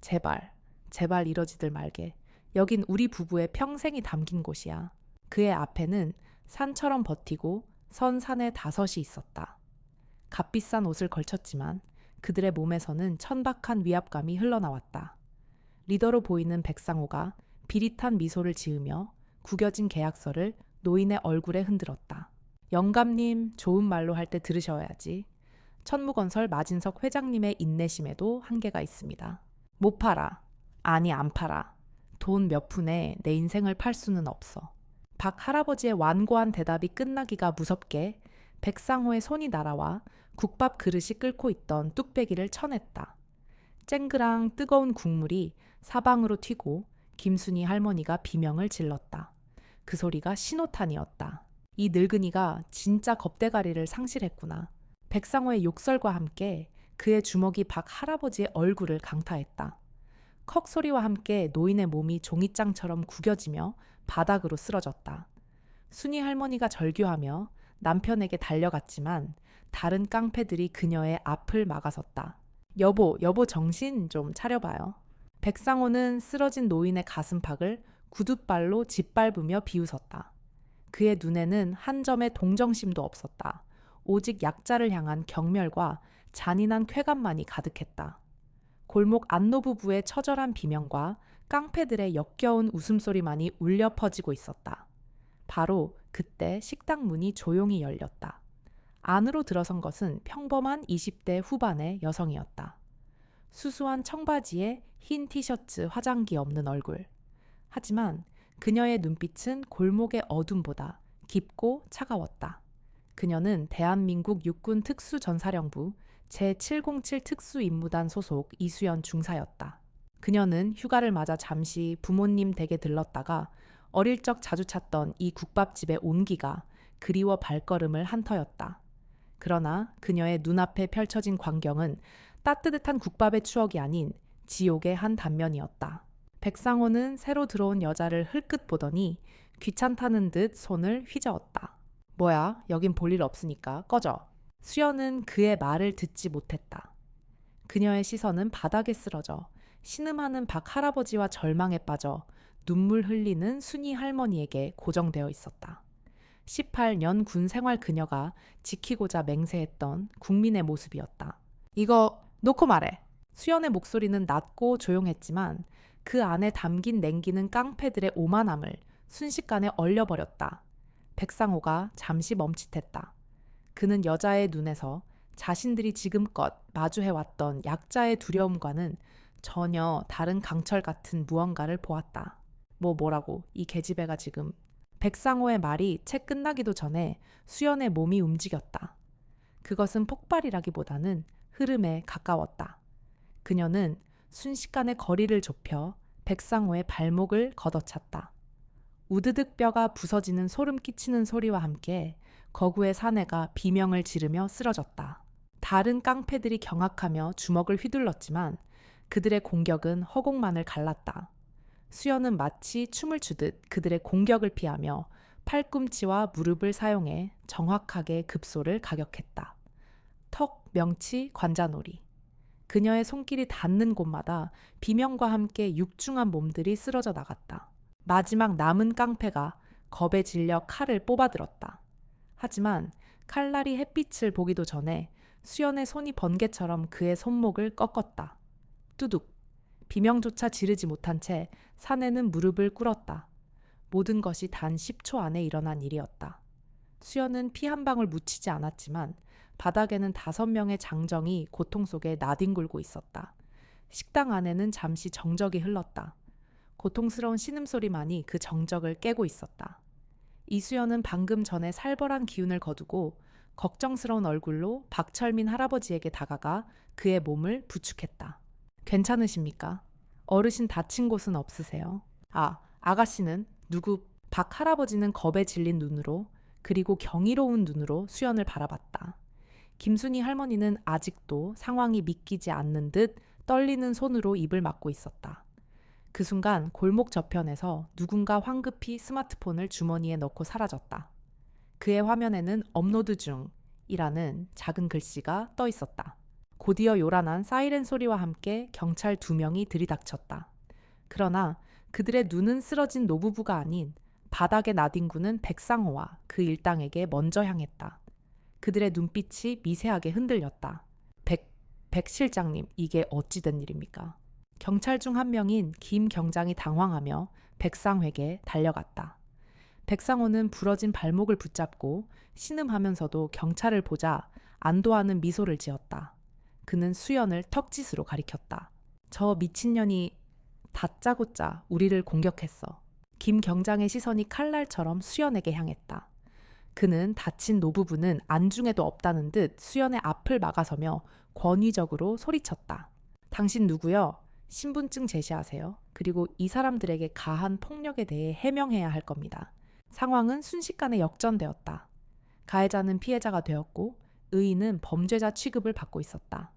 제발, 제발 이러지들 말게. 여긴 우리 부부의 평생이 담긴 곳이야. 그의 앞에는 산처럼 버티고 선 산의 다섯이 있었다. 값비싼 옷을 걸쳤지만 그들의 몸에서는 천박한 위압감이 흘러나왔다. 리더로 보이는 백상호가 비릿한 미소를 지으며 구겨진 계약서를 노인의 얼굴에 흔들었다. 영감님, 좋은 말로 할 때 들으셔야지. 천무건설 마진석 회장님의 인내심에도 한계가 있습니다. 못 팔아. 아니, 안 팔아. 돈 몇 푼에 내 인생을 팔 수는 없어. 박 할아버지의 완고한 대답이 끝나기가 무섭게 백상호의 손이 날아와 국밥 그릇이 끓고 있던 뚝배기를 쳐냈다. 쨍그랑 뜨거운 국물이 사방으로 튀고 김순희 할머니가 비명을 질렀다. 그 소리가 신호탄이었다. 이 늙은이가 진짜 겁대가리를 상실했구나. 백상호의 욕설과 함께 그의 주먹이 박 할아버지의 얼굴을 강타했다. 컥 소리와 함께 노인의 몸이 종이장처럼 구겨지며 바닥으로 쓰러졌다. 순이 할머니가 절규하며 남편에게 달려갔지만 다른 깡패들이 그녀의 앞을 막아섰다. 여보 정신 좀 차려봐요. 백상호는 쓰러진 노인의 가슴팍을 구둣발로 짓밟으며 비웃었다. 그의 눈에는 한 점의 동정심도 없었다. 오직 약자를 향한 경멸과 잔인한 쾌감만이 가득했다. 골목 안노부부의 처절한 비명과 깡패들의 역겨운 웃음소리만이 울려 퍼지고 있었다. 바로 그때 식당 문이 조용히 열렸다. 안으로 들어선 것은 평범한 20대 후반의 여성이었다. 수수한 청바지에 흰 티셔츠 화장기 없는 얼굴. 하지만 그녀의 눈빛은 골목의 어둠보다 깊고 차가웠다. 그녀는 대한민국 육군 특수전사령부 제707 특수임무단 소속 이수연 중사였다. 그녀는 휴가를 맞아 잠시 부모님 댁에 들렀다가 어릴 적 자주 찾던 이 국밥집의 온기가 그리워 발걸음을 한 터였다. 그러나 그녀의 눈앞에 펼쳐진 광경은 따뜻한 국밥의 추억이 아닌 지옥의 한 단면이었다. 백상호는 새로 들어온 여자를 흘끗 보더니 귀찮다는 듯 손을 휘저었다. 뭐야, 여긴 볼일 없으니까 꺼져. 수연은 그의 말을 듣지 못했다. 그녀의 시선은 바닥에 쓰러져 신음하는 박 할아버지와 절망에 빠져 눈물 흘리는 순이 할머니에게 고정되어 있었다. 18년 군 생활 그녀가 지키고자 맹세했던 국민의 모습이었다. 이거 놓고 말해. 수연의 목소리는 낮고 조용했지만 그 안에 담긴 냉기는 깡패들의 오만함을 순식간에 얼려버렸다. 백상호가 잠시 멈칫했다. 그는 여자의 눈에서 자신들이 지금껏 마주해왔던 약자의 두려움과는 전혀 다른 강철 같은 무언가를 보았다. 뭐라고 이 계집애가 지금. 백상호의 말이 채 끝나기도 전에 수연의 몸이 움직였다. 그것은 폭발이라기보다는 흐름에 가까웠다. 그녀는 순식간에 거리를 좁혀 백상호의 발목을 걷어찼다. 우드득 뼈가 부서지는 소름 끼치는 소리와 함께 거구의 사내가 비명을 지르며 쓰러졌다. 다른 깡패들이 경악하며 주먹을 휘둘렀지만 그들의 공격은 허공만을 갈랐다. 수연은 마치 춤을 추듯 그들의 공격을 피하며 팔꿈치와 무릎을 사용해 정확하게 급소를 가격했다. 턱, 명치, 관자놀이. 그녀의 손길이 닿는 곳마다 비명과 함께 육중한 몸들이 쓰러져 나갔다. 마지막 남은 깡패가 겁에 질려 칼을 뽑아들었다. 하지만 칼날이 햇빛을 보기도 전에 수연의 손이 번개처럼 그의 손목을 꺾었다. 뚜둑. 비명조차 지르지 못한 채 사내는 무릎을 꿇었다. 모든 것이 단 10초 안에 일어난 일이었다. 수연은 피 한 방울 묻히지 않았지만 바닥에는 5명의 장정이 고통 속에 나뒹굴고 있었다. 식당 안에는 잠시 정적이 흘렀다. 고통스러운 신음소리만이 그 정적을 깨고 있었다. 이수연은 방금 전에 살벌한 기운을 거두고 걱정스러운 얼굴로 박철민 할아버지에게 다가가 그의 몸을 부축했다. 괜찮으십니까? 어르신 다친 곳은 없으세요? 아가씨는 누구? 박 할아버지는 겁에 질린 눈으로 그리고 경이로운 눈으로 수연을 바라봤다. 김순희 할머니는 아직도 상황이 믿기지 않는 듯 떨리는 손으로 입을 막고 있었다. 그 순간 골목 저편에서 누군가 황급히 스마트폰을 주머니에 넣고 사라졌다. 그의 화면에는 업로드 중이라는 작은 글씨가 떠 있었다. 곧이어 요란한 사이렌 소리와 함께 경찰 2명이 들이닥쳤다. 그러나 그들의 눈은 쓰러진 노부부가 아닌 바닥에 나뒹구는 백상호와 그 일당에게 먼저 향했다. 그들의 눈빛이 미세하게 흔들렸다. 백 실장님, 이게 어찌 된 일입니까? 경찰 중 한 명인 김 경장이 당황하며 백상회에게 달려갔다. 백상호는 부러진 발목을 붙잡고 신음하면서도 경찰을 보자 안도하는 미소를 지었다. 그는 수연을 턱짓으로 가리켰다. 저 미친년이 다짜고짜 우리를 공격했어. 김 경장의 시선이 칼날처럼 수연에게 향했다. 그는 다친 노부부는 안중에도 없다는 듯 수연의 앞을 막아서며 권위적으로 소리쳤다. 당신 누구요? 신분증 제시하세요. 그리고 이 사람들에게 가한 폭력에 대해 해명해야 할 겁니다. 상황은 순식간에 역전되었다. 가해자는 피해자가 되었고 의인은 범죄자 취급을 받고 있었다.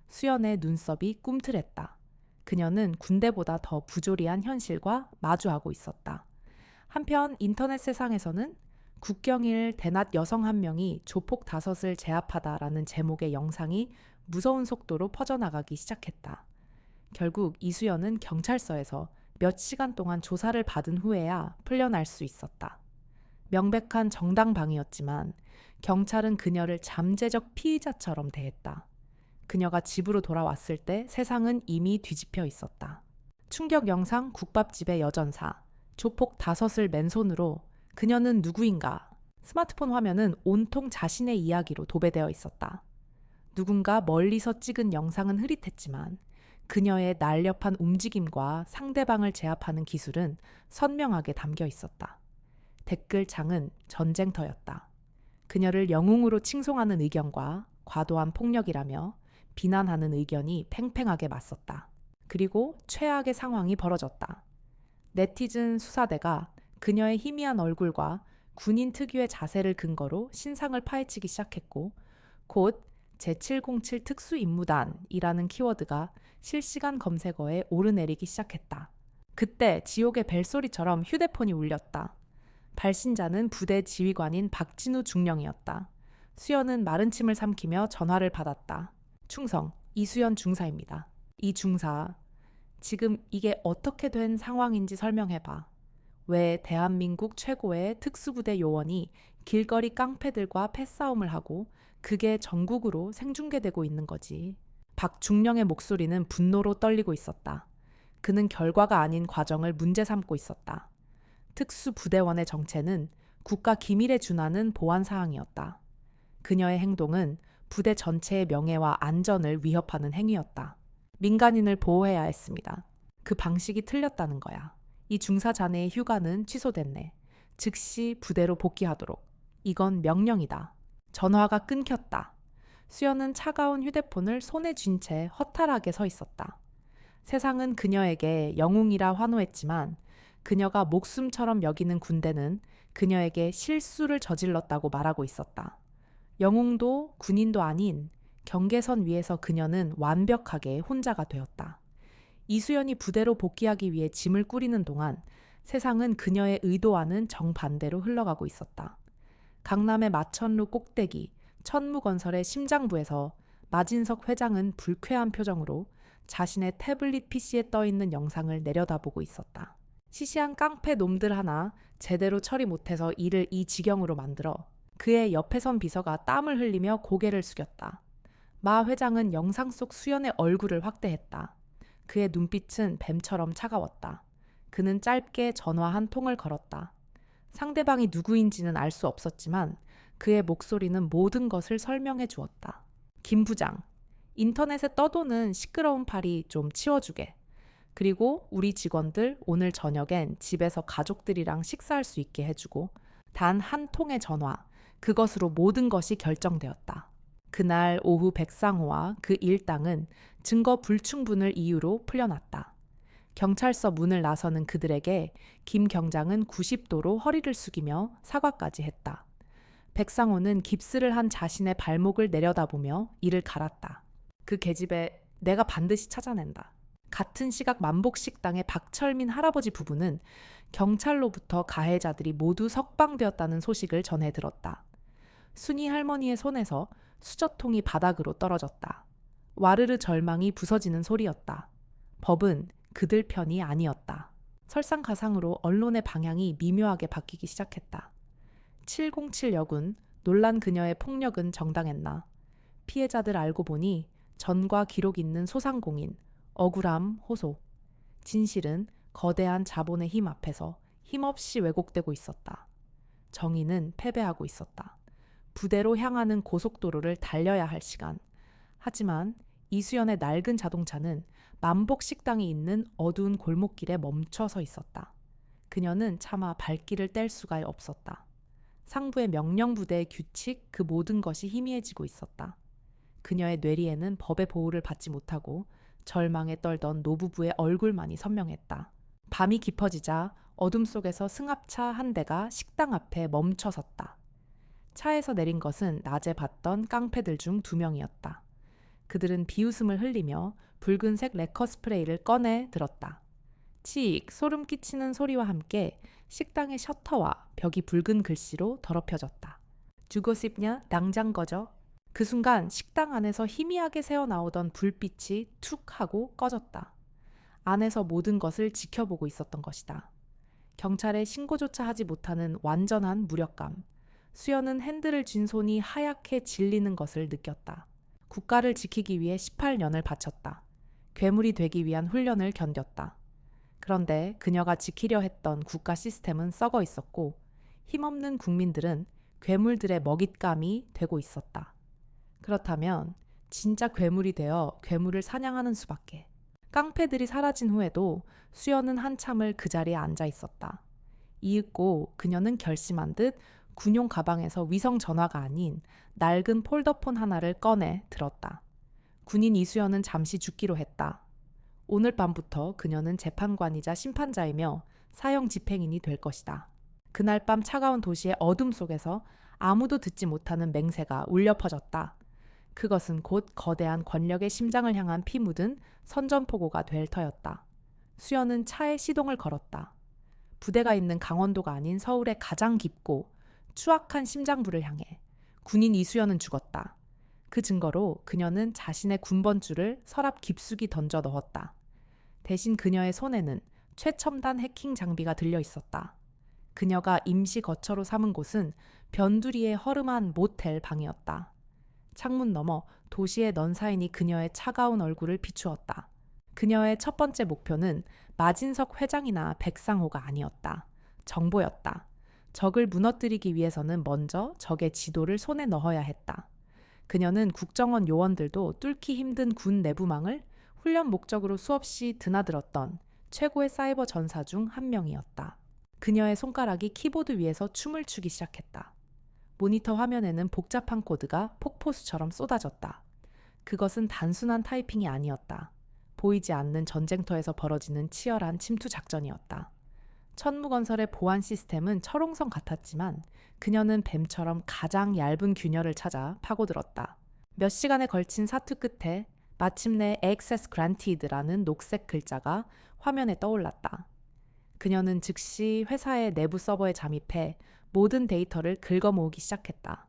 수연의 눈썹이 꿈틀했다. 그녀는 군대보다 더 부조리한 현실과 마주하고 있었다. 한편 인터넷 세상에서는 국경일 대낮 여성 한 명이 조폭 5을 제압하다라는 제목의 영상이 무서운 속도로 퍼져나가기 시작했다. 결국 이수연은 경찰서에서 몇 시간 동안 조사를 받은 후에야 풀려날 수 있었다. 명백한 정당방위였지만 경찰은 그녀를 잠재적 피의자처럼 대했다. 그녀가 집으로 돌아왔을 때 세상은 이미 뒤집혀 있었다. 충격 영상 국밥집의 여전사, 조폭 5을 맨손으로 그녀는 누구인가? 스마트폰 화면은 온통 자신의 이야기로 도배되어 있었다. 누군가 멀리서 찍은 영상은 흐릿했지만 그녀의 날렵한 움직임과 상대방을 제압하는 기술은 선명하게 담겨 있었다. 댓글창은 전쟁터였다. 그녀를 영웅으로 칭송하는 의견과 과도한 폭력이라며 비난하는 의견이 팽팽하게 맞섰다. 그리고 최악의 상황이 벌어졌다. 네티즌 수사대가 그녀의 희미한 얼굴과 군인 특유의 자세를 근거로 신상을 파헤치기 시작했고 곧 제707 특수임무단이라는 키워드가 실시간 검색어에 오르내리기 시작했다. 그때 지옥의 벨소리처럼 휴대폰이 울렸다. 발신자는 부대 지휘관인 박진우 중령이었다. 수연은 마른 침을 삼키며 전화를 받았다. 충성, 이수연 중사입니다. 이 중사, 지금 이게 어떻게 된 상황인지 설명해봐. 왜 대한민국 최고의 특수부대 요원이 길거리 깡패들과 패싸움을 하고 그게 전국으로 생중계되고 있는 거지. 박중령의 목소리는 분노로 떨리고 있었다. 그는 결과가 아닌 과정을 문제 삼고 있었다. 특수부대원의 정체는 국가 기밀에 준하는 보안 사항이었다. 그녀의 행동은 부대 전체의 명예와 안전을 위협하는 행위였다. 민간인을 보호해야 했습니다. 그 방식이 틀렸다는 거야. 이 중사 자네의 휴가는 취소됐네. 즉시 부대로 복귀하도록. 이건 명령이다. 전화가 끊겼다. 수연은 차가운 휴대폰을 손에 쥔 채 허탈하게 서 있었다. 세상은 그녀에게 영웅이라 환호했지만 그녀가 목숨처럼 여기는 군대는 그녀에게 실수를 저질렀다고 말하고 있었다. 영웅도 군인도 아닌 경계선 위에서 그녀는 완벽하게 혼자가 되었다. 이수연이 부대로 복귀하기 위해 짐을 꾸리는 동안 세상은 그녀의 의도와는 정반대로 흘러가고 있었다. 강남의 마천루 꼭대기 천무건설의 심장부에서 마진석 회장은 불쾌한 표정으로 자신의 태블릿 PC에 떠있는 영상을 내려다보고 있었다. 시시한 깡패 놈들 하나 제대로 처리 못해서 일을 이 지경으로 만들어 그의 옆에 선 비서가 땀을 흘리며 고개를 숙였다. 마 회장은 영상 속 수연의 얼굴을 확대했다. 그의 눈빛은 뱀처럼 차가웠다. 그는 짧게 전화 한 통을 걸었다. 상대방이 누구인지는 알 수 없었지만 그의 목소리는 모든 것을 설명해 주었다. 김 부장, 인터넷에 떠도는 시끄러운 팔이 좀 치워주게. 그리고 우리 직원들 오늘 저녁엔 집에서 가족들이랑 식사할 수 있게 해주고 단 한 통의 전화, 그것으로 모든 것이 결정되었다. 그날 오후 백상호와 그 일당은 증거 불충분을 이유로 풀려났다. 경찰서 문을 나서는 그들에게 김 경장은 90도로 허리를 숙이며 사과까지 했다. 백상호는 깁스를 한 자신의 발목을 내려다보며 이를 갈았다. 그 계집애 내가 반드시 찾아낸다. 같은 시각 만복식당의 박철민 할아버지 부부는 경찰로부터 가해자들이 모두 석방되었다는 소식을 전해 들었다. 순이 할머니의 손에서 수저통이 바닥으로 떨어졌다. 와르르 절망이 부서지는 소리였다. 법은 그들 편이 아니었다. 설상가상으로 언론의 방향이 미묘하게 바뀌기 시작했다. 707역은 놀란 그녀의 폭력은 정당했나. 피해자들 알고 보니 전과 기록 있는 소상공인, 억울함 호소. 진실은 거대한 자본의 힘 앞에서 힘없이 왜곡되고 있었다. 정의는 패배하고 있었다. 부대로 향하는 고속도로를 달려야 할 시간. 하지만 이수연의 낡은 자동차는 만복 식당이 있는 어두운 골목길에 멈춰 서 있었다. 그녀는 차마 발길을 뗄 수가 없었다. 상부의 명령부대의 규칙, 그 모든 것이 희미해지고 있었다. 그녀의 뇌리에는 법의 보호를 받지 못하고 절망에 떨던 노부부의 얼굴만이 선명했다. 밤이 깊어지자 어둠 속에서 승합차 한 대가 식당 앞에 멈춰 섰다. 차에서 내린 것은 낮에 봤던 깡패들 중 2명이었다. 그들은 비웃음을 흘리며 붉은색 레커 스프레이를 꺼내 들었다. 치익 소름 끼치는 소리와 함께 식당의 셔터와 벽이 붉은 글씨로 더럽혀졌다. 주고 싶냐? 당장 꺼져. 그 순간 식당 안에서 희미하게 새어나오던 불빛이 툭 하고 꺼졌다. 안에서 모든 것을 지켜보고 있었던 것이다. 경찰에 신고조차 하지 못하는 완전한 무력감. 수연은 핸들을 쥔 손이 하얗게 질리는 것을 느꼈다. 국가를 지키기 위해 18년을 바쳤다. 괴물이 되기 위한 훈련을 견뎠다. 그런데 그녀가 지키려 했던 국가 시스템은 썩어 있었고 힘없는 국민들은 괴물들의 먹잇감이 되고 있었다. 그렇다면 진짜 괴물이 되어 괴물을 사냥하는 수밖에. 깡패들이 사라진 후에도 수연은 한참을 그 자리에 앉아 있었다. 이윽고 그녀는 결심한 듯 군용 가방에서 위성 전화가 아닌 낡은 폴더폰 하나를 꺼내 들었다. 군인 이수연은 잠시 죽기로 했다. 오늘 밤부터 그녀는 재판관이자 심판자이며 사형 집행인이 될 것이다. 그날 밤 차가운 도시의 어둠 속에서 아무도 듣지 못하는 맹세가 울려 퍼졌다. 그것은 곧 거대한 권력의 심장을 향한 피 묻은 선전포고가 될 터였다. 수연은 차에 시동을 걸었다. 부대가 있는 강원도가 아닌 서울의 가장 깊고 추악한 심장부를 향해. 군인 이수연은 죽었다. 그 증거로 그녀는 자신의 군번줄을 서랍 깊숙이 던져 넣었다. 대신 그녀의 손에는 최첨단 해킹 장비가 들려 있었다. 그녀가 임시 거처로 삼은 곳은 변두리의 허름한 모텔 방이었다. 창문 너머 도시의 넌사인이 그녀의 차가운 얼굴을 비추었다. 그녀의 첫 번째 목표는 마진석 회장이나 백상호가 아니었다. 정보였다. 적을 무너뜨리기 위해서는 먼저 적의 지도를 손에 넣어야 했다. 그녀는 국정원 요원들도 뚫기 힘든 군 내부망을 훈련 목적으로 수없이 드나들었던 최고의 사이버 전사 중 한 명이었다. 그녀의 손가락이 키보드 위에서 춤을 추기 시작했다. 모니터 화면에는 복잡한 코드가 폭포수처럼 쏟아졌다. 그것은 단순한 타이핑이 아니었다. 보이지 않는 전쟁터에서 벌어지는 치열한 침투 작전이었다. 천무건설의 보안 시스템은 철옹성 같았지만 그녀는 뱀처럼 가장 얇은 균열을 찾아 파고들었다. 몇 시간에 걸친 사투 끝에 마침내 Access Granted라는 녹색 글자가 화면에 떠올랐다. 그녀는 즉시 회사의 내부 서버에 잠입해 모든 데이터를 긁어모으기 시작했다.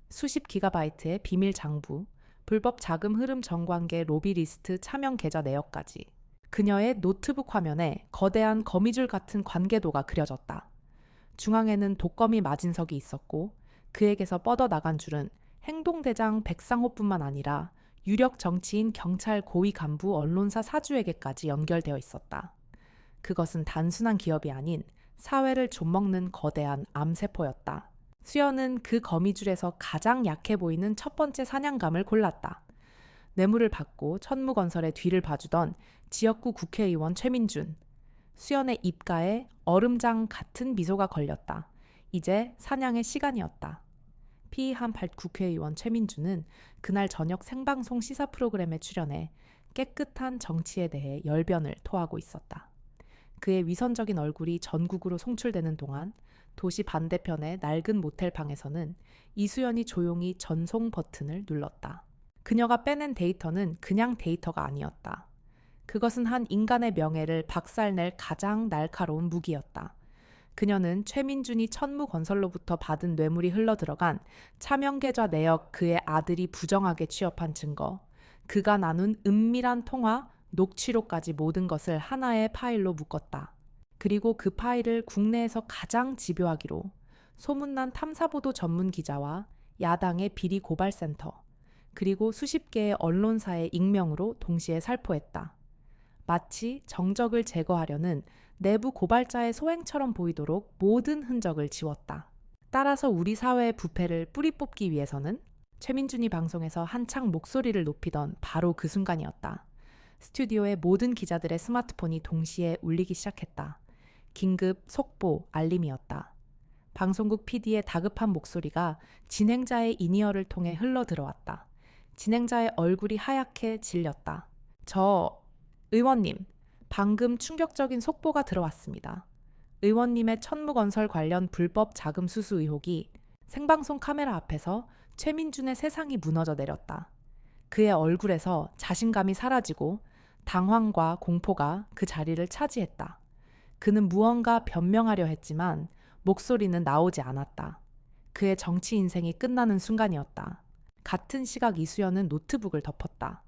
수십 기가바이트의 비밀 장부, 불법 자금 흐름 정관계 로비 리스트 차명 계좌 내역까지. 그녀의 노트북 화면에 거대한 거미줄 같은 관계도가 그려졌다. 중앙에는 독거미 마진석이 있었고 그에게서 뻗어나간 줄은 행동대장 백상호뿐만 아니라 유력 정치인 경찰 고위 간부 언론사 사주에게까지 연결되어 있었다. 그것은 단순한 기업이 아닌 사회를 좀먹는 거대한 암세포였다. 수연은 그 거미줄에서 가장 약해 보이는 첫 번째 사냥감을 골랐다. 뇌물을 받고 천무건설의 뒤를 봐주던 지역구 국회의원 최민준. 수연의 입가에 얼음장 같은 미소가 걸렸다. 이제 사냥의 시간이었다. 피의한 국회의원 최민준은 그날 저녁 생방송 시사 프로그램에 출연해 깨끗한 정치에 대해 열변을 토하고 있었다. 그의 위선적인 얼굴이 전국으로 송출되는 동안 도시 반대편의 낡은 모텔 방에서는 이수연이 조용히 전송 버튼을 눌렀다. 그녀가 빼낸 데이터는 그냥 데이터가 아니었다. 그것은 한 인간의 명예를 박살낼 가장 날카로운 무기였다. 그녀는 최민준이 천무건설로부터 받은 뇌물이 흘러들어간 차명계좌 내역 그의 아들이 부정하게 취업한 증거, 그가 나눈 은밀한 통화, 녹취록까지 모든 것을 하나의 파일로 묶었다. 그리고 그 파일을 국내에서 가장 집요하기로 소문난 탐사보도 전문 기자와 야당의 비리 고발센터, 그리고 수십 개의 언론사의 익명으로 동시에 살포했다. 마치 정적을 제거하려는 내부 고발자의 소행처럼 보이도록 모든 흔적을 지웠다. 따라서 우리 사회의 부패를 뿌리 뽑기 위해서는 최민준이 방송에서 한창 목소리를 높이던 바로 그 순간이었다. 스튜디오의 모든 기자들의 스마트폰이 동시에 울리기 시작했다. 긴급 속보 알림이었다. 방송국 PD의 다급한 목소리가 진행자의 인이어를 통해 흘러 들어왔다. 진행자의 얼굴이 하얗게 질렸다. 의원님, 방금 충격적인 속보가 들어왔습니다. 의원님의 천무건설 관련 불법 자금 수수 의혹이 생방송 카메라 앞에서 최민준의 세상이 무너져 내렸다. 그의 얼굴에서 자신감이 사라지고 당황과 공포가 그 자리를 차지했다. 그는 무언가 변명하려 했지만 목소리는 나오지 않았다. 그의 정치 인생이 끝나는 순간이었다. 같은 시각 이수연은 노트북을 덮었다.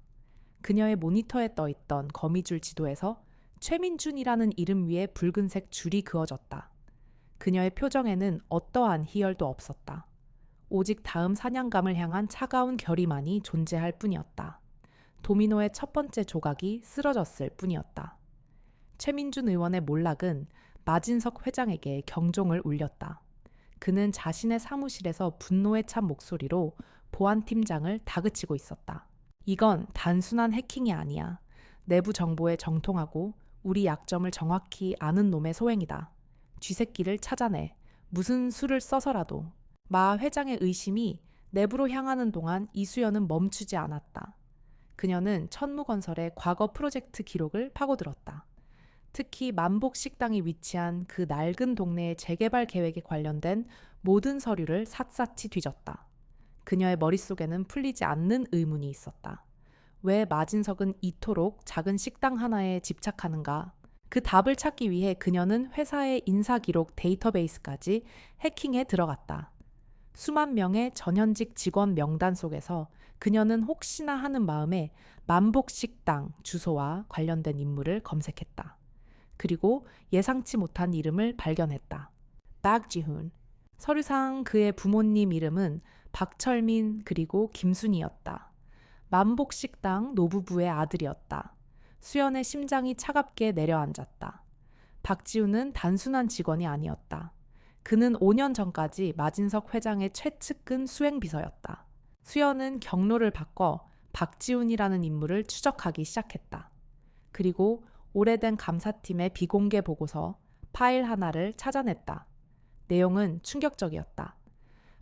그녀의 모니터에 떠있던 거미줄 지도에서 최민준이라는 이름 위에 붉은색 줄이 그어졌다. 그녀의 표정에는 어떠한 희열도 없었다. 오직 다음 사냥감을 향한 차가운 결의만이 존재할 뿐이었다. 도미노의 첫 번째 조각이 쓰러졌을 뿐이었다. 최민준 의원의 몰락은 마진석 회장에게 경종을 울렸다. 그는 자신의 사무실에서 분노에 찬 목소리로 보안팀장을 다그치고 있었다. 이건 단순한 해킹이 아니야. 내부 정보에 정통하고 우리 약점을 정확히 아는 놈의 소행이다. 쥐새끼를 찾아내. 무슨 수를 써서라도. 마 회장의 의심이 내부로 향하는 동안 이수연은 멈추지 않았다. 그녀는 천무건설의 과거 프로젝트 기록을 파고들었다. 특히 만복식당이 위치한 그 낡은 동네의 재개발 계획에 관련된 모든 서류를 샅샅이 뒤졌다. 그녀의 머릿속에는 풀리지 않는 의문이 있었다. 왜 마진석은 이토록 작은 식당 하나에 집착하는가? 그 답을 찾기 위해 그녀는 회사의 인사기록 데이터베이스까지 해킹에 들어갔다. 수만 명의 전현직 직원 명단 속에서 그녀는 혹시나 하는 마음에 만복식당 주소와 관련된 인물을 검색했다. 그리고 예상치 못한 이름을 발견했다. 박지훈. 서류상 그의 부모님 이름은 박철민 그리고 김순이었다. 만복식당 노부부의 아들이었다. 수연의 심장이 차갑게 내려앉았다. 박지훈은 단순한 직원이 아니었다. 그는 5년 전까지 마진석 회장의 최측근 수행비서였다. 수연은 경로를 바꿔 박지훈이라는 인물을 추적하기 시작했다. 그리고 오래된 감사팀의 비공개 보고서 파일 하나를 찾아냈다. 내용은 충격적이었다.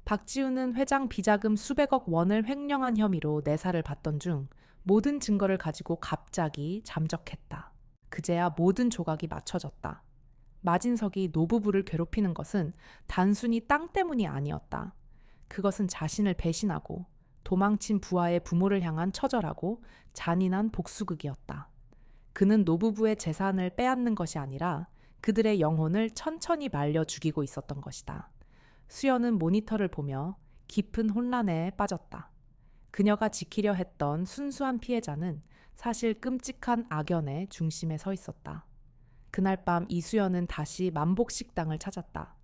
박지훈은 회장 비자금 수백억 원을 횡령한 혐의로 내사를 받던 중 모든 증거를 가지고 갑자기 잠적했다. 그제야 모든 조각이 맞춰졌다. 마진석이 노부부를 괴롭히는 것은 단순히 땅 때문이 아니었다. 그것은 자신을 배신하고 도망친 부하의 부모를 향한 처절하고 잔인한 복수극이었다. 그는 노부부의 재산을 빼앗는 것이 아니라 그들의 영혼을 천천히 말려 죽이고 있었던 것이다. 수연은 모니터를 보며 깊은 혼란에 빠졌다. 그녀가 지키려 했던 순수한 피해자는 사실 끔찍한 악연의 중심에 서 있었다. 그날 밤 이수연은 다시 만복식당을 찾았다.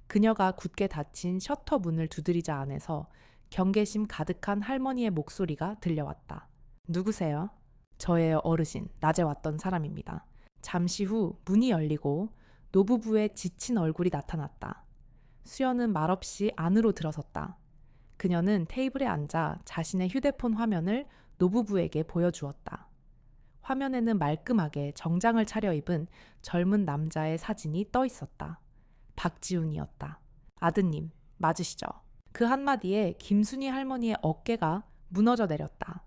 그녀가 굳게 닫힌 셔터 문을 두드리자 안에서 경계심 가득한 할머니의 목소리가 들려왔다. 누구세요? 저의 어르신, 낮에 왔던 사람입니다. 잠시 후 문이 열리고 노부부의 지친 얼굴이 나타났다. 수연은 말없이 안으로 들어섰다. 그녀는 테이블에 앉아 자신의 휴대폰 화면을 노부부에게 보여주었다. 화면에는 말끔하게 정장을 차려입은 젊은 남자의 사진이 떠 있었다. 박지훈이었다. 아드님, 맞으시죠? 그 한마디에 김순희 할머니의 어깨가 무너져 내렸다.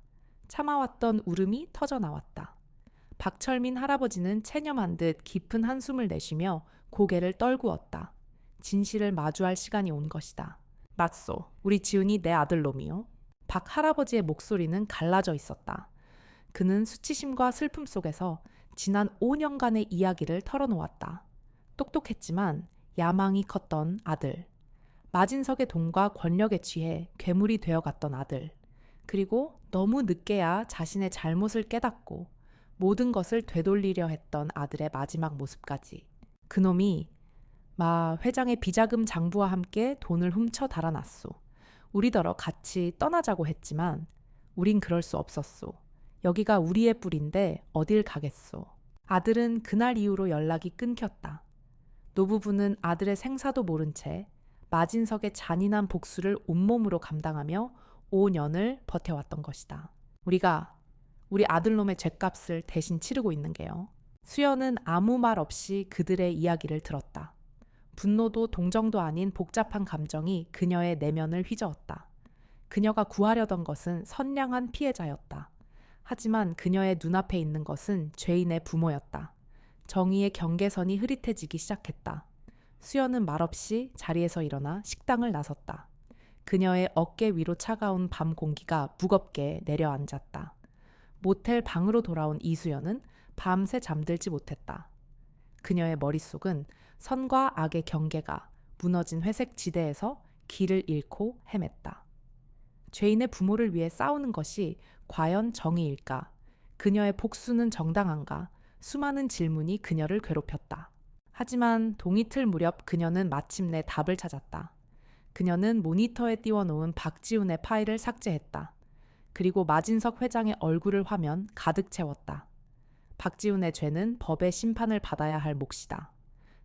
참아왔던 울음이 터져 나왔다. 박철민 할아버지는 체념한 듯 깊은 한숨을 내쉬며 고개를 떨구었다. 진실을 마주할 시간이 온 것이다. 맞소, 우리 지훈이 내 아들놈이요. 박 할아버지의 목소리는 갈라져 있었다. 그는 수치심과 슬픔 속에서 지난 5년간의 이야기를 털어놓았다. 똑똑했지만 야망이 컸던 아들. 마진석의 돈과 권력에 취해 괴물이 되어갔던 아들. 그리고 너무 늦게야 자신의 잘못을 깨닫고 모든 것을 되돌리려 했던 아들의 마지막 모습까지. 그놈이 마 회장의 비자금 장부와 함께 돈을 훔쳐 달아났소. 우리더러 같이 떠나자고 했지만 우린 그럴 수 없었소. 여기가 우리의 뿔인데 어딜 가겠소. 아들은 그날 이후로 연락이 끊겼다. 노부부는 아들의 생사도 모른 채 마진석의 잔인한 복수를 온몸으로 감당하며 5년을 버텨왔던 것이다. 우리가 우리 아들놈의 죗값을 대신 치르고 있는 게요. 수연은 아무 말 없이 그들의 이야기를 들었다. 분노도 동정도 아닌 복잡한 감정이 그녀의 내면을 휘저었다. 그녀가 구하려던 것은 선량한 피해자였다. 하지만 그녀의 눈앞에 있는 것은 죄인의 부모였다. 정의의 경계선이 흐릿해지기 시작했다. 수연은 말없이 자리에서 일어나 식당을 나섰다. 그녀의 어깨 위로 차가운 밤 공기가 무겁게 내려앉았다. 모텔 방으로 돌아온 이수연은 밤새 잠들지 못했다. 그녀의 머릿속은 선과 악의 경계가 무너진 회색 지대에서 길을 잃고 헤맸다. 죄인의 부모를 위해 싸우는 것이 과연 정의일까? 그녀의 복수는 정당한가? 수많은 질문이 그녀를 괴롭혔다. 하지만 동이틀 무렵 그녀는 마침내 답을 찾았다. 그녀는 모니터에 띄워놓은 박지훈의 파일을 삭제했다. 그리고 마진석 회장의 얼굴을 화면 가득 채웠다. 박지훈의 죄는 법의 심판을 받아야 할 몫이다.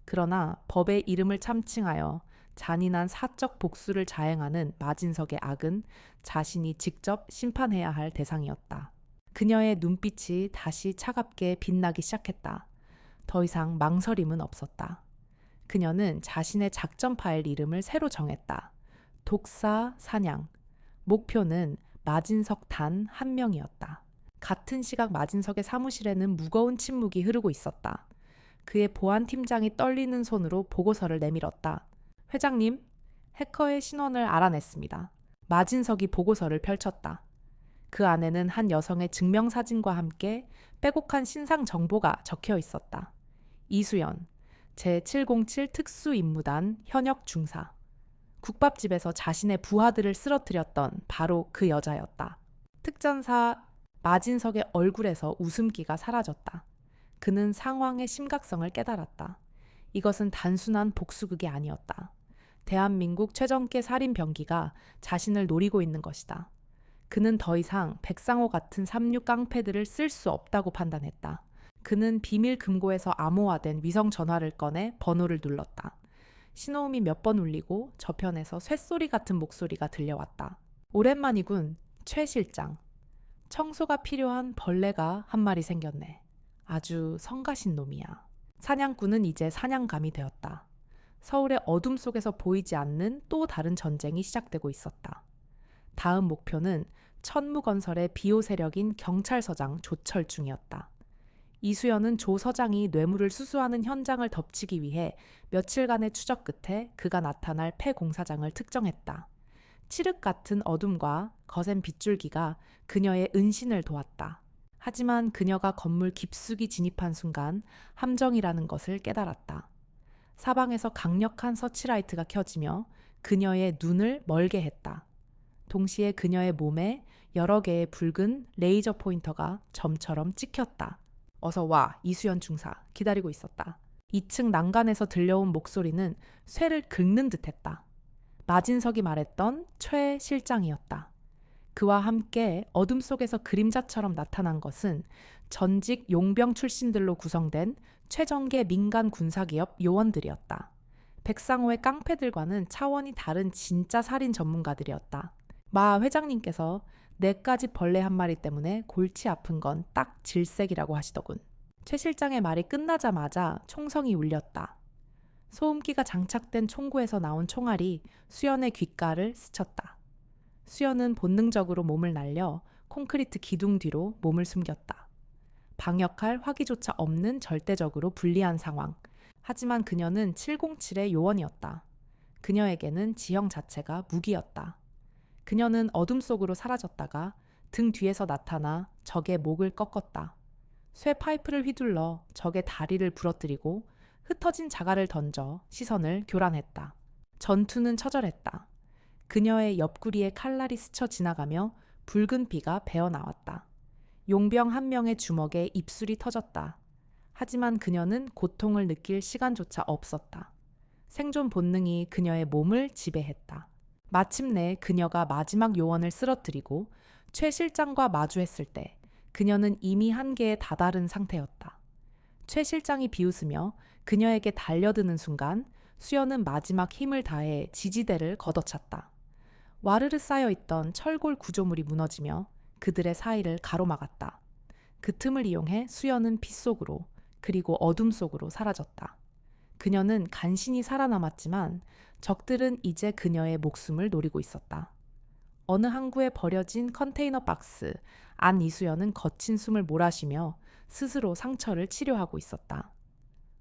그러나 법의 이름을 참칭하여 잔인한 사적 복수를 자행하는 마진석의 악은 자신이 직접 심판해야 할 대상이었다. 그녀의 눈빛이 다시 차갑게 빛나기 시작했다. 더 이상 망설임은 없었다. 그녀는 자신의 작전 파일 이름을 새로 정했다. 독사 사냥. 목표는 마진석 단 한 명이었다. 같은 시각 마진석의 사무실에는 무거운 침묵이 흐르고 있었다. 그의 보안팀장이 떨리는 손으로 보고서를 내밀었다. 회장님, 해커의 신원을 알아냈습니다. 마진석이 보고서를 펼쳤다. 그 안에는 한 여성의 증명사진과 함께 빼곡한 신상 정보가 적혀 있었다. 이수연, 제707 특수임무단 현역 중사. 국밥집에서 자신의 부하들을 쓰러뜨렸던 바로 그 여자였다. 특전사 마진석의 얼굴에서 웃음기가 사라졌다. 그는 상황의 심각성을 깨달았다. 이것은 단순한 복수극이 아니었다. 대한민국 최정계 살인 병기가 자신을 노리고 있는 것이다. 그는 더 이상 백상호 같은 삼류 깡패들을 쓸 수 없다고 판단했다. 그는 비밀 금고에서 암호화된 위성 전화를 꺼내 번호를 눌렀다. 신호음이 몇 번 울리고 저편에서 쇳소리 같은 목소리가 들려왔다. 오랜만이군, 최 실장. 청소가 필요한 벌레가 한 마리 생겼네. 아주 성가신 놈이야. 사냥꾼은 이제 사냥감이 되었다. 서울의 어둠 속에서 보이지 않는 또 다른 전쟁이 시작되고 있었다. 다음 목표는 천무건설의 비호 세력인 경찰서장 조철중이었다. 이수연은 조 서장이 뇌물을 수수하는 현장을 덮치기 위해 며칠간의 추적 끝에 그가 나타날 폐공사장을 특정했다. 칠흑 같은 어둠과 거센 빗줄기가 그녀의 은신을 도왔다. 하지만 그녀가 건물 깊숙이 진입한 순간 함정이라는 것을 깨달았다. 사방에서 강력한 서치라이트가 켜지며 그녀의 눈을 멀게 했다. 동시에 그녀의 몸에 여러 개의 붉은 레이저 포인터가 점처럼 찍혔다. 어서 와, 이수연 중사. 기다리고 있었다. 2층 난간에서 들려온 목소리는 쇠를 긁는 듯했다. 마진석이 말했던 최 실장이었다. 그와 함께 어둠 속에서 그림자처럼 나타난 것은 전직 용병 출신들로 구성된 최정계 민간 군사기업 요원들이었다. 백상호의 깡패들과는 차원이 다른 진짜 살인 전문가들이었다. 마 회장님께서 4가지 벌레 한 마리 때문에 골치 아픈 건 딱 질색이라고 하시더군. 최 실장의 말이 끝나자마자 총성이 울렸다. 소음기가 장착된 총구에서 나온 총알이 수연의 귓가를 스쳤다. 수연은 본능적으로 몸을 날려 콘크리트 기둥 뒤로 몸을 숨겼다. 방역할 화기조차 없는 절대적으로 불리한 상황. 하지만 그녀는 707의 요원이었다. 그녀에게는 지형 자체가 무기였다. 그녀는 어둠 속으로 사라졌다가 등 뒤에서 나타나 적의 목을 꺾었다. 쇠 파이프를 휘둘러 적의 다리를 부러뜨리고 흩어진 자갈을 던져 시선을 교란했다. 전투는 처절했다. 그녀의 옆구리에 칼날이 스쳐 지나가며 붉은 피가 배어 나왔다. 용병 한 명의 주먹에 입술이 터졌다. 하지만 그녀는 고통을 느낄 시간조차 없었다. 생존 본능이 그녀의 몸을 지배했다. 마침내 그녀가 마지막 요원을 쓰러뜨리고 최 실장과 마주했을 때 그녀는 이미 한계에 다다른 상태였다. 최 실장이 비웃으며 그녀에게 달려드는 순간 수연은 마지막 힘을 다해 지지대를 걷어찼다. 와르르 쌓여있던 철골 구조물이 무너지며 그들의 사이를 가로막았다. 그 틈을 이용해 수연은 피 속으로 그리고 어둠 속으로 사라졌다. 그녀는 간신히 살아남았지만 적들은 이제 그녀의 목숨을 노리고 있었다. 어느 항구에 버려진 컨테이너 박스 안 이수연은 거친 숨을 몰아쉬며 스스로 상처를 치료하고 있었다.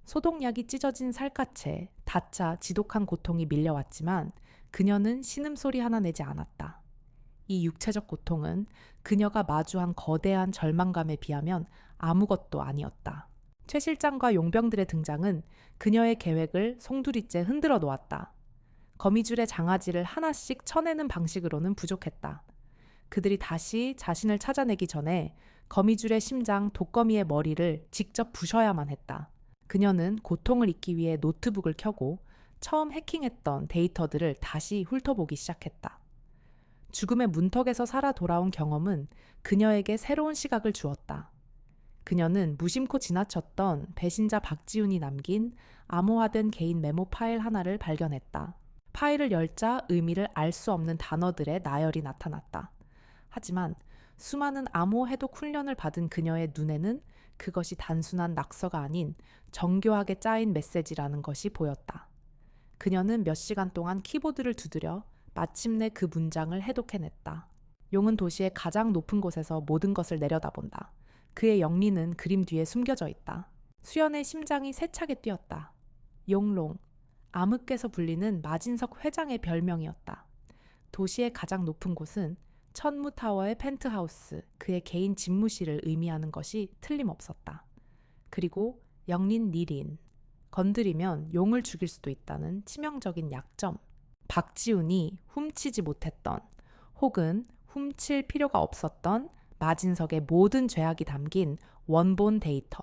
소독약이 찢어진 살갗에 닫자 지독한 고통이 밀려왔지만 그녀는 신음소리 하나 내지 않았다. 이 육체적 고통은 그녀가 마주한 거대한 절망감에 비하면 아무것도 아니었다. 최 실장과 용병들의 등장은 그녀의 계획을 송두리째 흔들어 놓았다. 거미줄의 장아지를 하나씩 쳐내는 방식으로는 부족했다. 그들이 다시 자신을 찾아내기 전에 거미줄의 심장 독거미의 머리를 직접 부셔야만 했다. 그녀는 고통을 잊기 위해 노트북을 켜고 처음 해킹했던 데이터들을 다시 훑어보기 시작했다. 죽음의 문턱에서 살아 돌아온 경험은 그녀에게 새로운 시각을 주었다. 그녀는 무심코 지나쳤던 배신자 박지훈이 남긴 암호화된 개인 메모 파일 하나를 발견했다. 파일을 열자 의미를 알 수 없는 단어들의 나열이 나타났다. 하지만 수많은 암호 해독 훈련을 받은 그녀의 눈에는 그것이 단순한 낙서가 아닌 정교하게 짜인 메시지라는 것이 보였다. 그녀는 몇 시간 동안 키보드를 두드려 마침내 그 문장을 해독해냈다. 용은 도시의 가장 높은 곳에서 모든 것을 내려다본다. 그의 영리는 그림 뒤에 숨겨져 있다. 수연의 심장이 세차게 뛰었다. 용롱, 암흑께서 불리는 마진석 회장의 별명이었다. 도시의 가장 높은 곳은 천무타워의 펜트하우스, 그의 개인 집무실을 의미하는 것이 틀림없었다. 그리고 영린 니린, 건드리면 용을 죽일 수도 있다는 치명적인 약점. 박지훈이 훔치지 못했던 혹은 훔칠 필요가 없었던 마진석의 모든 죄악이 담긴 원본 데이터.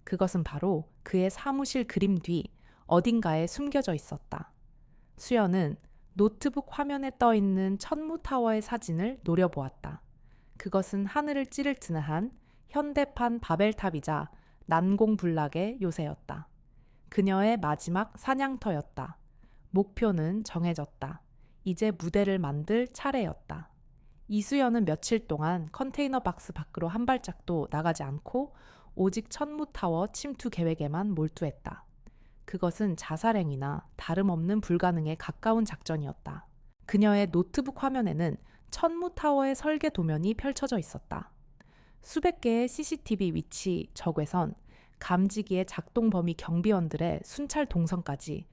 그것은 바로 그의 사무실 그림 뒤 어딘가에 숨겨져 있었다. 수연은 노트북 화면에 떠있는 천무타워의 사진을 노려보았다. 그것은 하늘을 찌를 듯한 현대판 바벨탑이자 난공불락의 요새였다. 그녀의 마지막 사냥터였다. 목표는 정해졌다. 이제 무대를 만들 차례였다. 이수연은 며칠 동안 컨테이너 박스 밖으로 한 발짝도 나가지 않고 오직 천무타워 침투 계획에만 몰두했다. 그것은 자살행위나 다름없는 불가능에 가까운 작전이었다. 그녀의 노트북 화면에는 천무타워의 설계 도면이 펼쳐져 있었다. 수백 개의 CCTV 위치 적외선, 감지기의 작동 범위 경비원들의 순찰 동선까지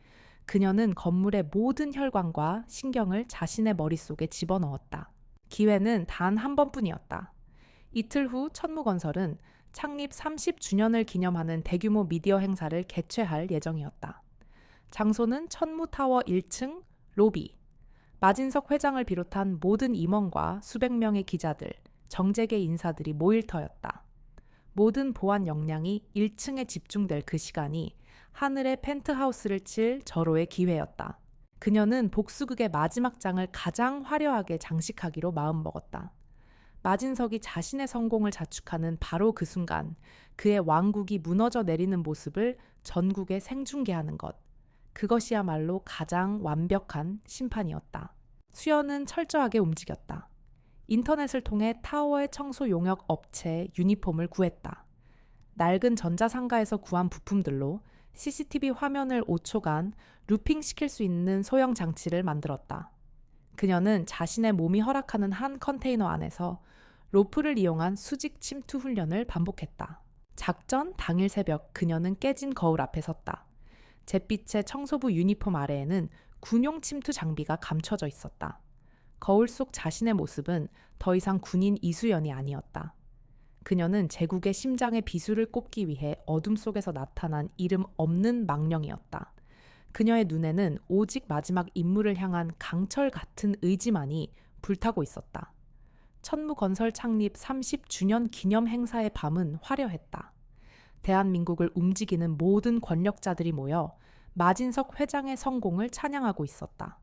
그녀는 건물의 모든 혈관과 신경을 자신의 머릿속에 집어넣었다. 기회는 단 한 번뿐이었다. 이틀 후 천무건설은 창립 30주년을 기념하는 대규모 미디어 행사를 개최할 예정이었다. 장소는 천무타워 1층 로비. 마진석 회장을 비롯한 모든 임원과 수백 명의 기자들, 정재계 인사들이 모일 터였다. 모든 보안 역량이 1층에 집중될 그 시간이 하늘의 펜트하우스를 칠 절호의 기회였다. 그녀는 복수극의 마지막 장을 가장 화려하게 장식하기로 마음먹었다. 마진석이 자신의 성공을 자축하는 바로 그 순간 그의 왕국이 무너져 내리는 모습을 전국에 생중계하는 것. 그것이야말로 가장 완벽한 심판이었다. 수연은 철저하게 움직였다. 인터넷을 통해 타워의 청소 용역 업체의 유니폼을 구했다. 낡은 전자상가에서 구한 부품들로 CCTV 화면을 5초간 루핑시킬 수 있는 소형 장치를 만들었다. 그녀는 자신의 몸이 허락하는 한 컨테이너 안에서 로프를 이용한 수직 침투 훈련을 반복했다. 작전 당일 새벽 그녀는 깨진 거울 앞에 섰다. 잿빛의 청소부 유니폼 아래에는 군용 침투 장비가 감춰져 있었다. 거울 속 자신의 모습은 더 이상 군인 이수연이 아니었다. 그녀는 제국의 심장의 비수를 꼽기 위해 어둠 속에서 나타난 이름 없는 망령이었다. 그녀의 눈에는 오직 마지막 임무를 향한 강철 같은 의지만이 불타고 있었다. 천무건설 창립 30주년 기념 행사의 밤은 화려했다. 대한민국을 움직이는 모든 권력자들이 모여 마진석 회장의 성공을 찬양하고 있었다.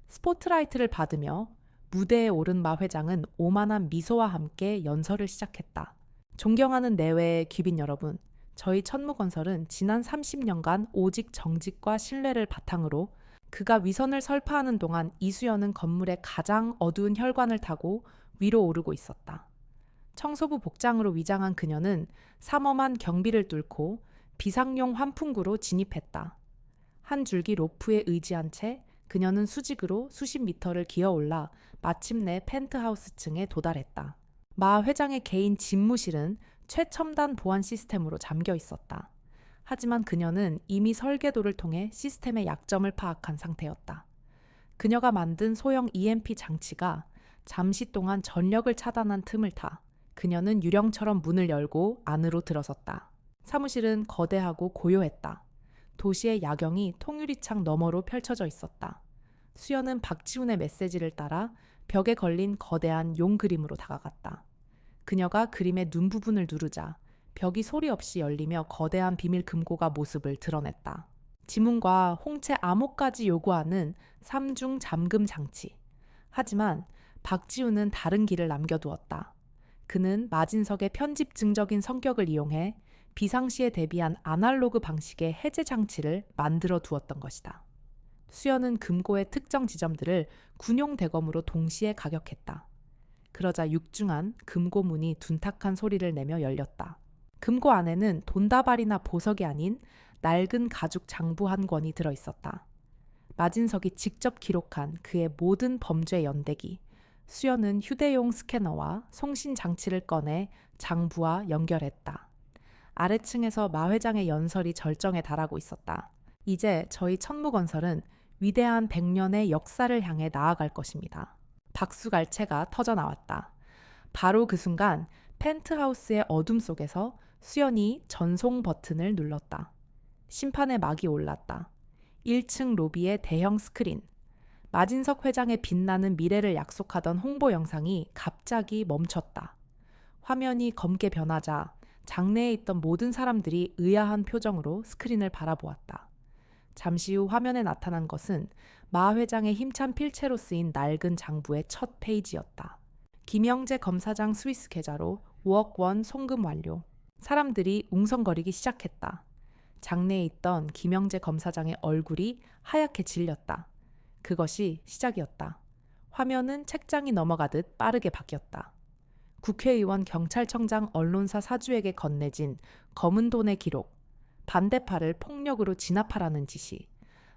스포트라이트를 받으며 무대에 오른 마 회장은 오만한 미소와 함께 연설을 시작했다. 존경하는 내외의 귀빈 여러분, 저희 천무건설은 지난 30년간 오직 정직과 신뢰를 바탕으로 그가 위선을 설파하는 동안 이수연은 건물의 가장 어두운 혈관을 타고 위로 오르고 있었다. 청소부 복장으로 위장한 그녀는 삼엄한 경비를 뚫고 비상용 환풍구로 진입했다. 한 줄기 로프에 의지한 채 그녀는 수직으로 수십 미터를 기어올라 마침내 펜트하우스 층에 도달했다. 마 회장의 개인 집무실은 최첨단 보안 시스템으로 잠겨 있었다. 하지만 그녀는 이미 설계도를 통해 시스템의 약점을 파악한 상태였다. 그녀가 만든 소형 EMP 장치가 잠시 동안 전력을 차단한 틈을 타 그녀는 유령처럼 문을 열고 안으로 들어섰다. 사무실은 거대하고 고요했다. 도시의 야경이 통유리창 너머로 펼쳐져 있었다. 수연은 박지훈의 메시지를 따라 벽에 걸린 거대한 용 그림으로 다가갔다. 그녀가 그림의 눈 부분을 누르자 벽이 소리 없이 열리며 거대한 비밀 금고가 모습을 드러냈다. 지문과 홍채 암호까지 요구하는 3중 잠금 장치. 하지만 박지훈은 다른 길을 남겨두었다. 그는 마진석의 편집증적인 성격을 이용해 비상시에 대비한 아날로그 방식의 해제 장치를 만들어 두었던 것이다. 수연은 금고의 특정 지점들을 군용 대검으로 동시에 가격했다. 그러자 육중한 금고 문이 둔탁한 소리를 내며 열렸다. 금고 안에는 돈다발이나 보석이 아닌 낡은 가죽 장부 한 권이 들어있었다. 마진석이 직접 기록한 그의 모든 범죄 연대기. 수연은 휴대용 스캐너와 송신 장치를 꺼내 장부와 연결했다. 아래층에서 마 회장의 연설이 절정에 달하고 있었다. 이제 저희 천무건설은 위대한 100년의 역사를 향해 나아갈 것입니다. 박수갈채가 터져나왔다. 바로 그 순간 펜트하우스의 어둠 속에서 수연이 전송 버튼을 눌렀다. 심판의 막이 올랐다. 1층 로비의 대형 스크린. 마진석 회장의 빛나는 미래를 약속하던 홍보 영상이 갑자기 멈췄다. 화면이 검게 변하자 장내에 있던 모든 사람들이 의아한 표정으로 스크린을 바라보았다. 잠시 후 화면에 나타난 것은 마 회장의 힘찬 필체로 쓰인 낡은 장부의 첫 페이지였다. 김영재 검사장 스위스 계좌로 5억 원 송금 완료. 사람들이 웅성거리기 시작했다. 장내에 있던 김영재 검사장의 얼굴이 하얗게 질렸다. 그것이 시작이었다. 화면은 책장이 넘어가듯 빠르게 바뀌었다. 국회의원, 경찰청장, 언론사 사주에게 건네진 검은 돈의 기록, 반대파를 폭력으로 진압하라는 지시,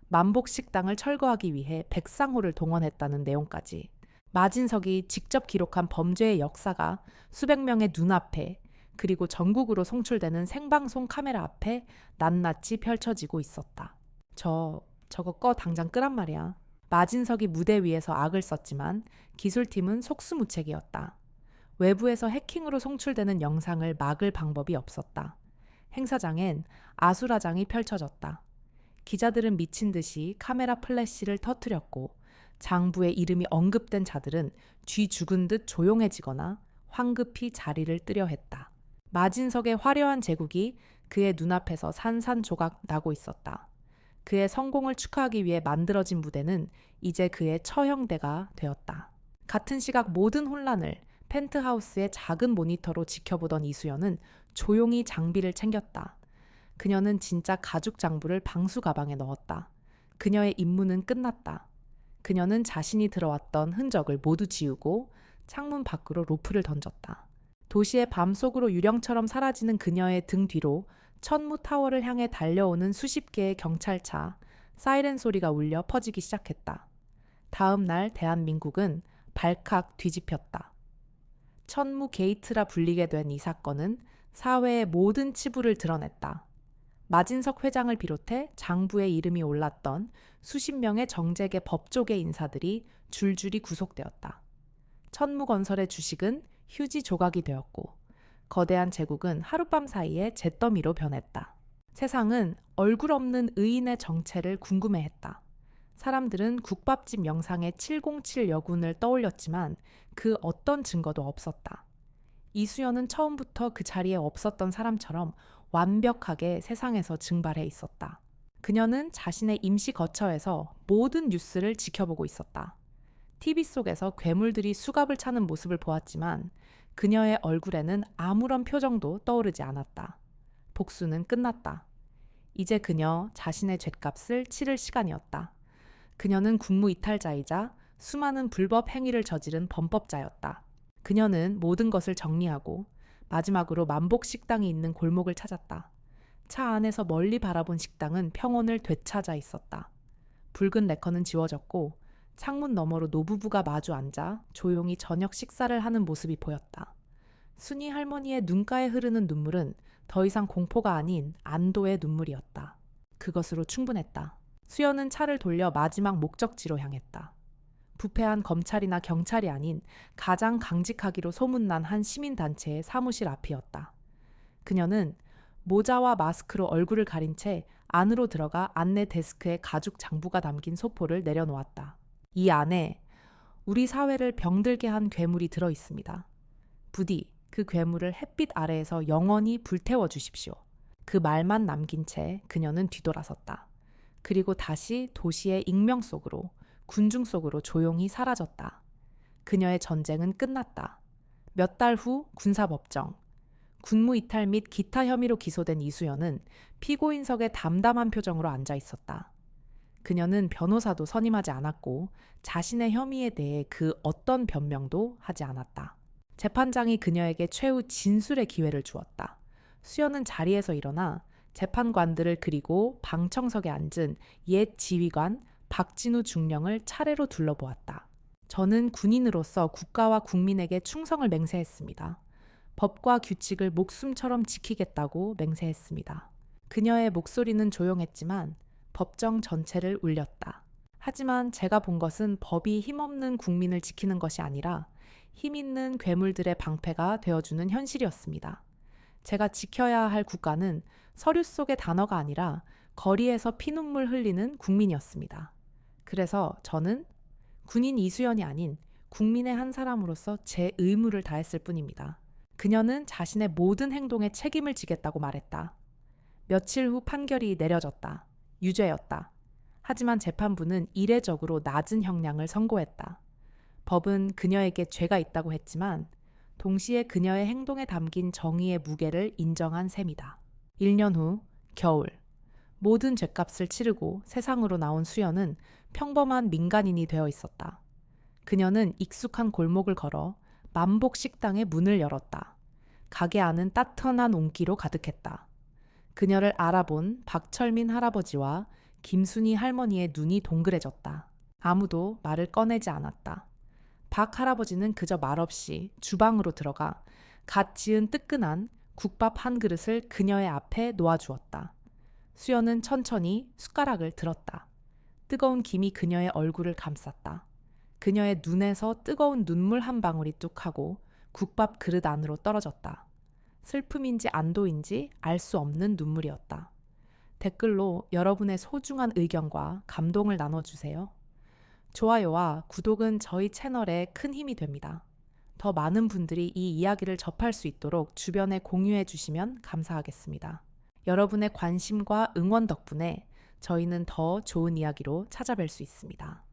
만복식당을 철거하기 위해 백상호를 동원했다는 내용까지. 마진석이 직접 기록한 범죄의 역사가 수백 명의 눈앞에 그리고 전국으로 송출되는 생방송 카메라 앞에 낱낱이 펼쳐지고 있었다. 저거 꺼 당장 끄란 말이야. 마진석이 무대 위에서 악을 썼지만 기술팀은 속수무책이었다. 외부에서 해킹으로 송출되는 영상을 막을 방법이 없었다. 행사장엔 아수라장이 펼쳐졌다. 기자들은 미친 듯이 카메라 플래시를 터뜨렸고 장부의 이름이 언급된 자들은 쥐 죽은 듯 조용해지거나 황급히 자리를 뜨려 했다. 마진석의 화려한 제국이 그의 눈앞에서 산산조각 나고 있었다. 그의 성공을 축하하기 위해 만들어진 무대는 이제 그의 처형대가 되었다. 같은 시각 모든 혼란을 펜트하우스의 작은 모니터로 지켜보던 이수연은 조용히 장비를 챙겼다. 그녀는 진짜 가죽 장부를 방수 가방에 넣었다. 그녀의 임무는 끝났다. 그녀는 자신이 들어왔던 흔적을 모두 지우고 창문 밖으로 로프를 던졌다. 도시의 밤속으로 유령처럼 사라지는 그녀의 등 뒤로 천무타워를 향해 달려오는 수십 개의 경찰차, 사이렌 소리가 울려 퍼지기 시작했다. 다음 날 대한민국은 발칵 뒤집혔다. 천무 게이트라 불리게 된 이 사건은 사회의 모든 치부를 드러냈다. 마진석 회장을 비롯해 장부의 이름이 올랐던 수십 명의 정재계 법조계 인사들이 줄줄이 구속되었다. 천무건설의 주식은 휴지 조각이 되었고 거대한 제국은 하룻밤 사이에 잿더미로 변했다. 세상은 얼굴 없는 의인의 정체를 궁금해했다. 사람들은 국밥집 영상의 707 여군을 떠올렸지만 그 어떤 증거도 없었다. 이수연은 처음부터 그 자리에 없었던 사람처럼 완벽하게 세상에서 증발해 있었다. 그녀는 자신의 임시 거처에서 모든 뉴스를 지켜보고 있었다. TV 속에서 괴물들이 수갑을 차는 모습을 보았지만 그녀의 얼굴에는 아무런 표정도 떠오르지 않았다. 복수는 끝났다. 이제 그녀 자신의 죗값을 치를 시간이었다. 그녀는 국무이탈자이자 수많은 불법 행위를 저지른 범법자였다. 그녀는 모든 것을 정리하고 마지막으로 만복 식당이 있는 골목을 찾았다. 차 안에서 멀리 바라본 식당은 평온을 되찾아 있었다. 붉은 레커는 지워졌고 창문 너머로 노부부가 마주 앉아 조용히 저녁 식사를 하는 모습이 보였다. 순이 할머니의 눈가에 흐르는 눈물은 더 이상 공포가 아닌 안도의 눈물이었다. 그것으로 충분했다. 수연은 차를 돌려 마지막 목적지로 향했다. 부패한 검찰이나 경찰이 아닌 가장 강직하기로 소문난 한 시민단체의 사무실 앞이었다. 그녀는 모자와 마스크로 얼굴을 가린 채 안으로 들어가 안내 데스크에 가죽 장부가 담긴 소포를 내려놓았다. 이 안에 우리 사회를 병들게 한 괴물이 들어 있습니다. 부디 그 괴물을 햇빛 아래에서 영원히 불태워 주십시오. 그 말만 남긴 채 그녀는 뒤돌아섰다. 그리고 다시 도시의 익명 속으로, 군중 속으로 조용히 사라졌다. 그녀의 전쟁은 끝났다. 몇 달 후 군사법정. 군무이탈 및 기타 혐의로 기소된 이수연은 피고인석에 담담한 표정으로 앉아 있었다. 그녀는 변호사도 선임하지 않았고 자신의 혐의에 대해 그 어떤 변명도 하지 않았다. 재판장이 그녀에게 최후 진술의 기회를 주었다. 수연은 자리에서 일어나 재판관들을 그리고 방청석에 앉은 옛 지휘관 박진우 중령을 차례로 둘러보았다. 저는 군인으로서 국가와 국민에게 충성을 맹세했습니다. 법과 규칙을 목숨처럼 지키겠다고 맹세했습니다. 그녀의 목소리는 조용했지만 법정 전체를 울렸다. 하지만 제가 본 것은 법이 힘없는 국민을 지키는 것이 아니라 힘 있는 괴물들의 방패가 되어주는 현실이었습니다. 제가 지켜야 할 국가는 서류 속의 단어가 아니라 거리에서 피눈물 흘리는 국민이었습니다. 그래서 저는 군인 이수연이 아닌 국민의 한 사람으로서 제 의무를 다했을 뿐입니다. 그녀는 자신의 모든 행동에 책임을 지겠다고 말했다. 며칠 후 판결이 내려졌다. 유죄였다. 하지만 재판부는 이례적으로 낮은 형량을 선고했다. 법은 그녀에게 죄가 있다고 했지만 동시에 그녀의 행동에 담긴 정의의 무게를 인정한 셈이다. 1년 후 겨울. 모든 죗값을 치르고 세상으로 나온 수연은 평범한 민간인이 되어 있었다. 그녀는 익숙한 골목을 걸어 만복 식당의 문을 열었다. 가게 안은 따뜻한 온기로 가득했다. 그녀를 알아본 박철민 할아버지와 김순희 할머니의 눈이 동그래졌다. 아무도 말을 꺼내지 않았다. 박 할아버지는 그저 말없이 주방으로 들어가 갓 지은 뜨끈한 국밥 한 그릇을 그녀의 앞에 놓아주었다. 수연은 천천히 숟가락을 들었다. 뜨거운 김이 그녀의 얼굴을 감쌌다. 그녀의 눈에서 뜨거운 눈물 한 방울이 뚝 하고 국밥 그릇 안으로 떨어졌다. 슬픔인지 안도인지 알 수 없는 눈물이었다. 댓글로 여러분의 소중한 의견과 감동을 나눠주세요. 좋아요와 구독은 저희 채널에 큰 힘이 됩니다. 더 많은 분들이 이 이야기를 접할 수 있도록 주변에 공유해 주시면 감사하겠습니다. 여러분의 관심과 응원 덕분에 저희는 더 좋은 이야기로 찾아뵐 수 있습니다.